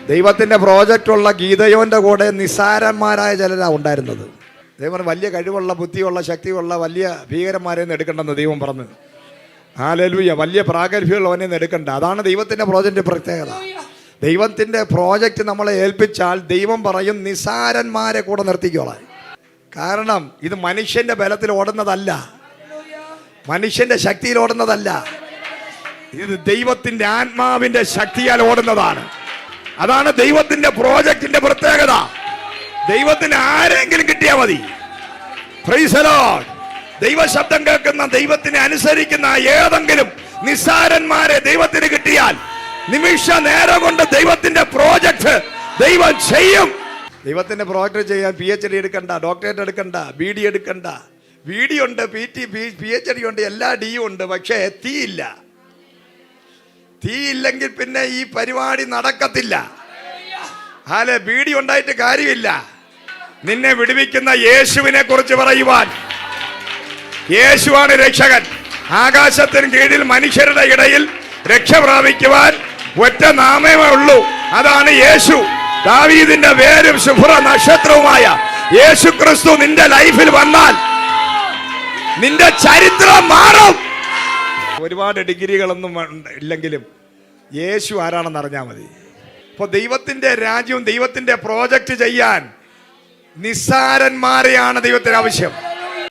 ദൈവത്തിൻ്റെ പ്രോജക്റ്റുള്ള ഗീതയോൻ്റെ കൂടെ നിസ്സാരന്മാരായ ചിലരാണ് ഉണ്ടായിരുന്നത്. ദൈവം വലിയ കഴിവുള്ള, ബുദ്ധിയുള്ള, ശക്തിയുള്ള വലിയ ഭീകരന്മാരെ നിന്ന് എടുക്കണ്ടെന്ന് ദൈവം പറഞ്ഞു. ഹല്ലേലൂയ. വലിയ പ്രാഗൽഭ്യമുള്ളവനെ നിന്ന് എടുക്കണ്ട. അതാണ് ദൈവത്തിൻ്റെ പ്രോജക്റ്റിൻ്റെ പ്രത്യേകത. ദൈവത്തിൻ്റെ പ്രോജക്റ്റ് നമ്മളെ ഏൽപ്പിച്ചാൽ ദൈവം പറയും നിസ്സാരന്മാരെ കൂടെ നിർത്തിക്കോളാം. കാരണം ഇത് മനുഷ്യൻ്റെ ബലത്തിൽ ഓടുന്നതല്ല, മനുഷ്യൻ്റെ ശക്തിയിൽ ഓടുന്നതല്ല, ഇത് ദൈവത്തിൻ്റെ ആത്മാവിൻ്റെ ശക്തിയാൽ ഓടുന്നതാണ്. അതാണ് ദൈവത്തിൻ്റെ പ്രോജക്റ്റിന്റെ പ്രത്യേകത. ദൈവത്തിന് ആരെങ്കിലും കിട്ടിയാൽ മതി. Praise the Lord. ദൈവശബ്ദം കേൾക്കുന്ന, ദൈവത്തിനെ അനുസരിക്കുന്ന ഏതെങ്കിലും നിസ്സാരന്മാരെ ദൈവത്തിന് കിട്ടിയാൽ നിമിഷ നേരം കൊണ്ട് ദൈവത്തിന്റെ പ്രോജക്റ്റ് ദൈവം ചെയ്യും. ദൈവത്തിന്റെ പ്രോജക്റ്റ് ചെയ്യാൻ PhD എടുക്കണ്ട, ഡോക്ടറേറ്റ് എടുക്കണ്ട, BD എടുക്കണ്ട. BD ഉണ്ട്, PhD ഉണ്ട്, എല്ലാ ഡിയും ഉണ്ട്. പക്ഷേ തീയില്ല. തീയില്ലെങ്കിൽ പിന്നെ ഈ പരിപാടി നടക്കത്തില്ല. BD ഉണ്ടായിട്ട് കാര്യമില്ല. നിന്നെ വിടുവിക്കുന്ന യേശുവിനെ കുറിച്ച് പറയുവാൻ, യേശുവാണ് രക്ഷകൻ. ആകാശത്തിന് കീഴിൽ മനുഷ്യരുടെ ഇടയിൽ രക്ഷ പ്രാപിക്കുവാൻ ഒറ്റ നാമമേ ഉള്ളൂ, അതാണ് യേശു. ദാവീദിന്റെ വേരും ശുഭ്ര നക്ഷത്രവുമായ യേശു ക്രിസ്തു നിന്റെ ലൈഫിൽ വന്നാൽ നിന്റെ ചരിത്രം മാറും. ഒരുപാട് ഡിഗ്രികളൊന്നും ഇല്ലെങ്കിലും യേശു ആരാണെന്ന് അറിഞ്ഞാൽ മതി. അപ്പോൾ ദൈവത്തിന്റെ രാജ്യവും ദൈവത്തിന്റെ പ്രോജക്റ്റ് ചെയ്യാൻ നിസ്സാരന്മാരെയാണ് ദൈവത്തിന് ആവശ്യം.